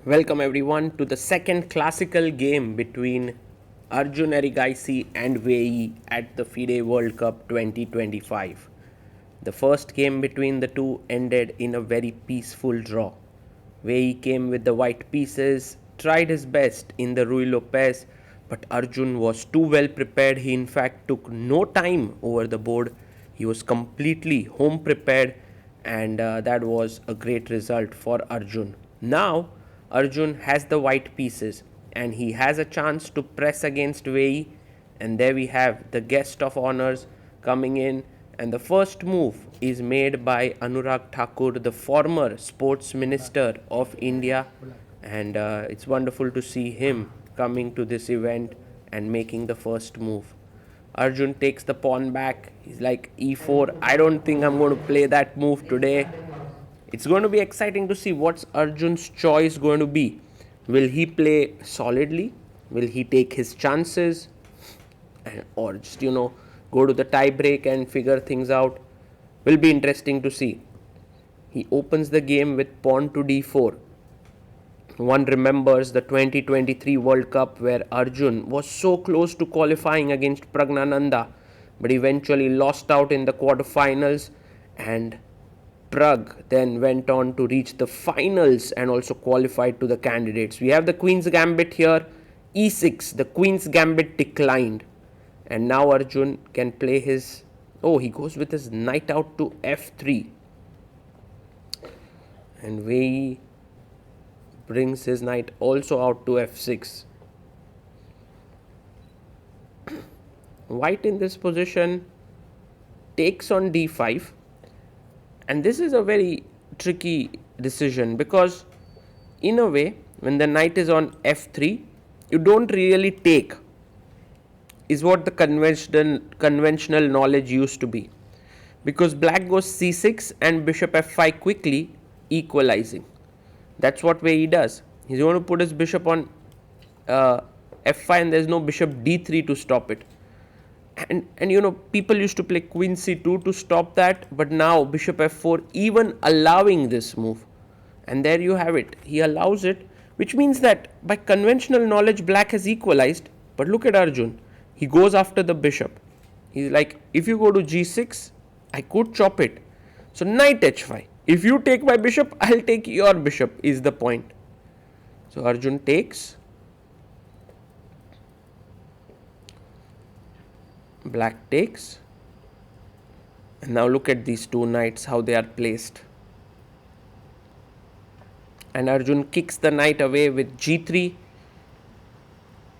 Welcome everyone to the second classical game between Arjun Erigaisi and Wei Yi at the FIDE World Cup 2025. The first game between the two ended in a very peaceful draw. Wei Yi came with the white pieces, tried his best in the Ruy Lopez, but Arjun was too well prepared. He in fact took no time over the board. He was completely home prepared, and that was a great result for Arjun. Now, Arjun has the white pieces and he has a chance to press against Wei Yi, and there we have the guest of honors coming in, and the first move is made by Anurag Thakur, the former sports minister of India, and it's wonderful to see him coming to this event and making the first move. Arjun takes the pawn back. He's like e4. I don't think I'm going to play that move today. It's going to be exciting to see what's Arjun's choice going to be. Will he play solidly? Will he take his chances? Or just, go to the tie break and figure things out? Will be interesting to see. He opens the game with pawn to d4. One remembers the 2023 World Cup where Arjun was so close to qualifying against Pragnananda, but eventually lost out in the quarterfinals, and Prag then went on to reach the finals and also qualified to the candidates. We have the Queen's Gambit here, e6, the Queen's Gambit declined, and now Arjun can play his, he goes with his knight out to f3, and Wei Yi brings his knight also out to f6. White in this position takes on d5, and this is a very tricky decision because in a way when the knight is on f3 you don't really take, is what the conventional knowledge used to be, because black goes c6 and bishop f5 quickly, equalizing. That's what Wei Yi does. He's going to put his bishop on f5 and there's no bishop d3 to stop it. And people used to play queen c2 to stop that, but now bishop f4 even allowing this move. And there you have it. He allows it, which means that by conventional knowledge black has equalized, but look at Arjun. He goes after the bishop. He's like, if you go to g6, I could chop it. So knight h5. If you take my bishop, I'll take your bishop is the point. So Arjun takes. Black takes. And now look at these two knights, how they are placed. And Arjun kicks the knight away with g3.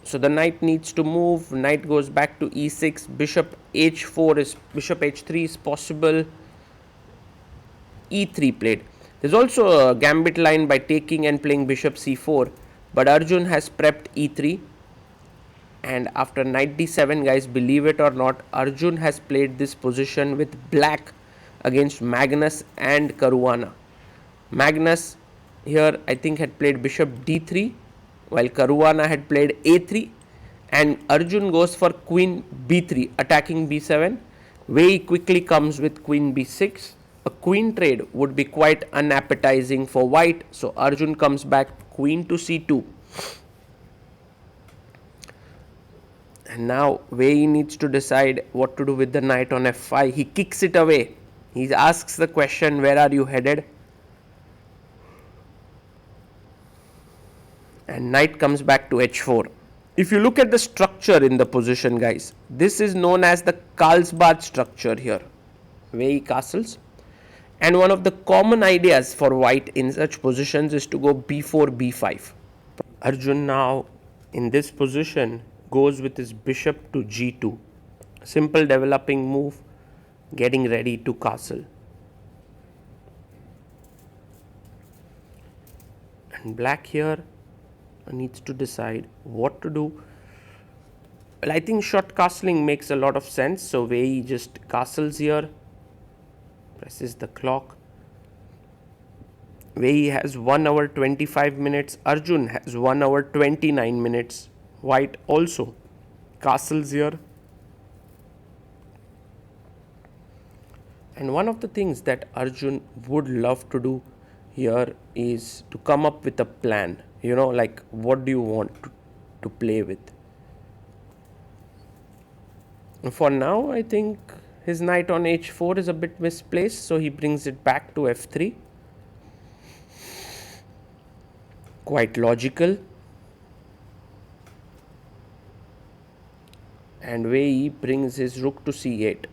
So the knight needs to move. Knight goes back to e6. Bishop h3 is possible. e3 played. There's also a gambit line by taking and playing bishop c4, but Arjun has prepped e3, and after knight d7, guys, believe it or not, Arjun has played this position with black against Magnus and Caruana. Magnus here I think had played bishop d3 while Caruana had played a3, and Arjun goes for queen b3 attacking b7. Wei Yi quickly comes with queen b6. A queen trade would be quite unappetizing for white, so Arjun comes back queen to c2. And now Wei Yi needs to decide what to do with the knight on f5. He kicks it away. He asks the question, where are you headed? And knight comes back to h4. If you look at the structure in the position, guys, this is known as the Carlsbad structure here. Wei Yi castles. And one of the common ideas for white in such positions is to go b4, b5. Arjun now in this position goes with his bishop to g2. Simple developing move, getting ready to castle. And black here needs to decide what to do. Well, I think short castling makes a lot of sense. So Wei Yi just castles here. Presses the clock. Wei Yi has 1 hour 25 minutes. Arjun has 1 hour 29 minutes. White also castles here. And one of the things that Arjun would love to do here is to come up with a plan. Like what do you want to play with? For now, I think his knight on h4 is a bit misplaced, so he brings it back to f3. Quite logical. And Wei Yi brings his rook to c8.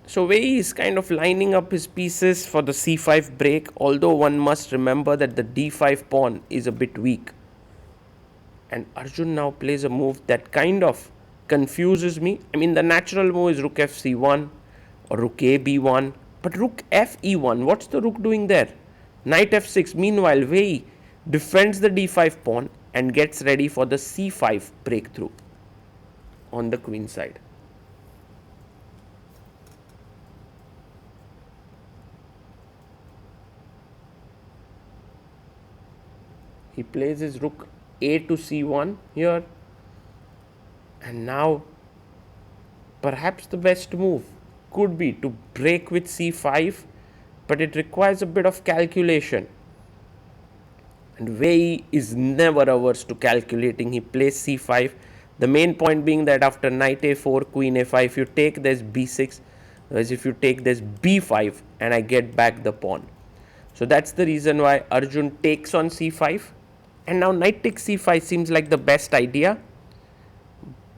So Wei Yi is kind of lining up his pieces for the c5 break, although one must remember that the d5 pawn is a bit weak. And Arjun now plays a move that kind of confuses me. I mean, the natural move is rook fc1 or rook a b1, but rook f e1, what's the rook doing there? Knight f6. Meanwhile, Wei Yi defends the d5 pawn and gets ready for the c5 breakthrough on the queen side. He plays his rook a to c1 here, and now perhaps the best move could be to break with c5, but it requires a bit of calculation. And Wei Yi is never averse to calculating. He plays c5. The main point being that after knight a4, queen a5, if you take, there's b6, whereas if you take, there's b5, and I get back the pawn. So that's the reason why Arjun takes on c5. And now knight takes c5 seems like the best idea,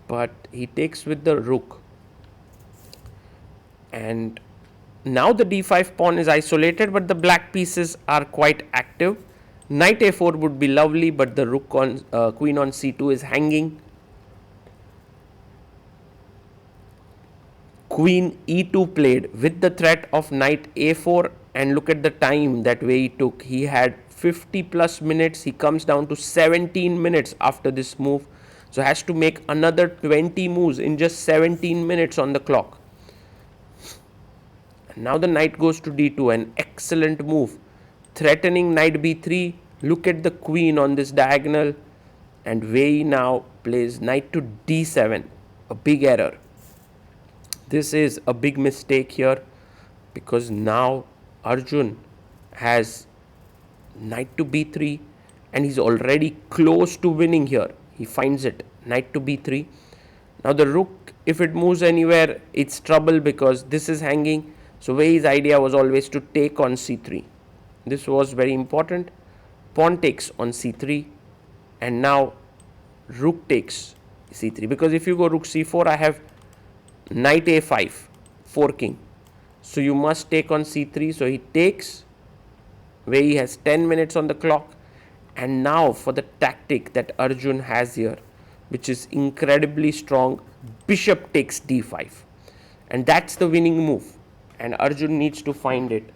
but he takes with the rook. And now the d5 pawn is isolated, but the black pieces are quite active. Knight a4 would be lovely, but the rook on queen on c2 is hanging. Queen e2 played with the threat of knight a4, and look at the time that Wei Yi took. He had 50 plus minutes. He comes down to 17 minutes after this move, so has to make another 20 moves in just 17 minutes on the clock. Now the knight goes to d2, an excellent move, threatening knight b3. Look at the queen on this diagonal, and Wei Yi now plays knight to d7, a big error. This is a big mistake here, because now Arjun has knight to b3 and he's already close to winning here. He finds it, knight to b3. Now the rook, if it moves anywhere, it's trouble because this is hanging. So Wei Yi's idea was always to take on c3. This was very important. Pawn takes on c3, and now rook takes c3, because if you go rook c4, I have knight a5 forking, so you must take on c3. So he takes. Wei Yi has 10 minutes on the clock, and now for the tactic that Arjun has here, which is incredibly strong, bishop takes d5, and that's the winning move, and Arjun needs to find it.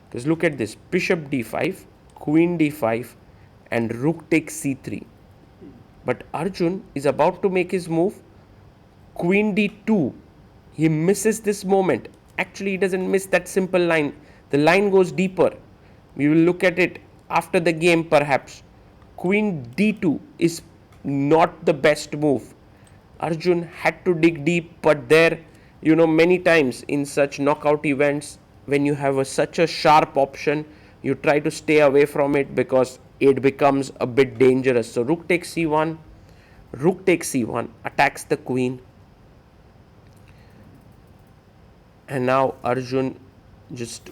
Because look at this, bishop d5, queen d5, and rook takes c3. But Arjun is about to make his move, queen d2. He misses this moment. Actually, he doesn't miss that simple line. The line goes deeper. We will look at it after the game perhaps. Queen d2 is not the best move. Arjun had to dig deep, but there, many times in such knockout events, when you have such a sharp option, you try to stay away from it because it becomes a bit dangerous. So rook takes c1, rook takes c1, attacks the queen. And now Arjun just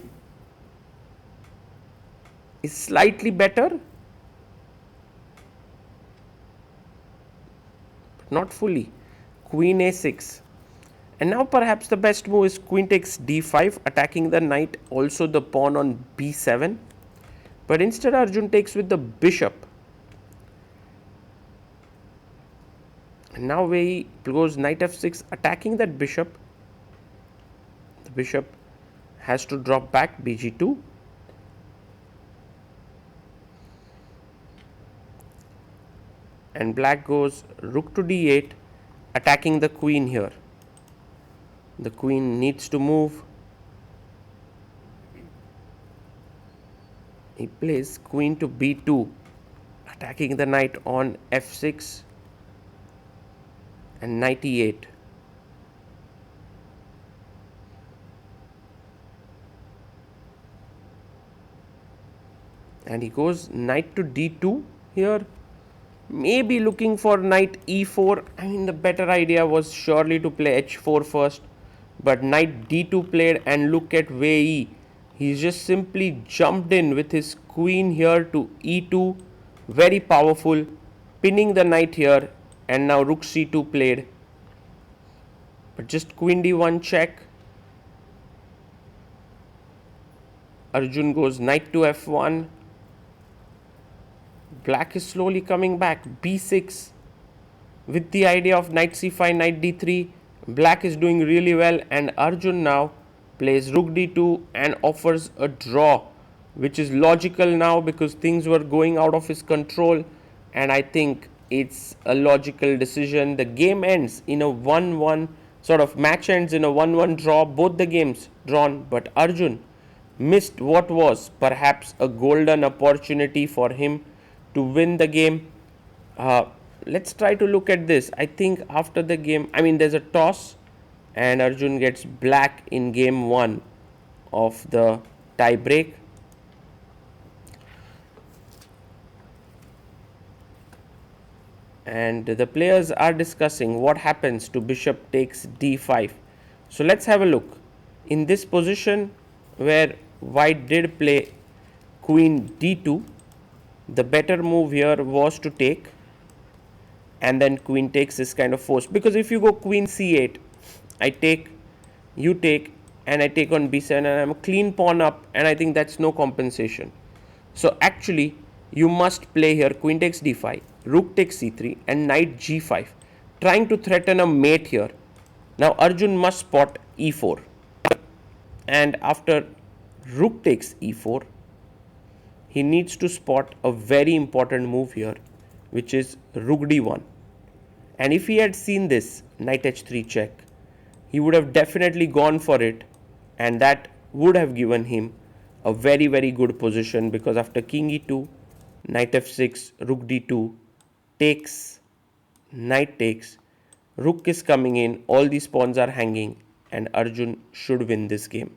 is slightly better, but not fully. Queen a6. And now perhaps the best move is queen takes d5, attacking the knight, also the pawn on b7. But instead Arjun takes with the bishop. And now Wei Yi goes knight f6, attacking that bishop. The bishop has to drop back, bg2. And black goes rook to d8, attacking the queen here. The queen needs to move. He plays queen to b2, attacking the knight on f6 and knight e8. And he goes knight to d2 here. maybe looking for knight e4. I mean, the better idea was surely to play h4 first, but knight d2 played, and look at Wei Yi. He's just simply jumped in with his queen here to e2, very powerful, pinning the knight here, and now rook c2 played, but just queen d1 check. Arjun goes knight to f1. Black is slowly coming back. b6 with the idea of knight c5, knight d3. Black is doing really well, and Arjun now plays rook d2 and offers a draw, which is logical now because things were going out of his control, and I think it's a logical decision. The game ends in a 1-1 sort of match, ends in a 1-1 draw, both the games drawn, but Arjun missed what was perhaps a golden opportunity for him to win the game. Let's try to look at this. I think after the game, I mean, there's a toss, and Arjun gets black in game 1 of the tie break. And the players are discussing what happens to bishop takes d5. So let's have a look. In this position where white did play queen d2, the better move here was to take, and then queen takes is kind of forced, because if you go queen c8, I take, you take, and I take on b7, and I'm a clean pawn up, and I think that's no compensation. So actually you must play here queen takes d5, rook takes c3, and knight g5, trying to threaten a mate here. Now Arjun must spot e4, and after rook takes e4, he needs to spot a very important move here, which is rook d1. And if he had seen this knight h3 check, he would have definitely gone for it, and that would have given him a very, very good position, because after king e2, knight f6, rook d2, takes, knight takes, rook is coming in, all these pawns are hanging, and Arjun should win this game.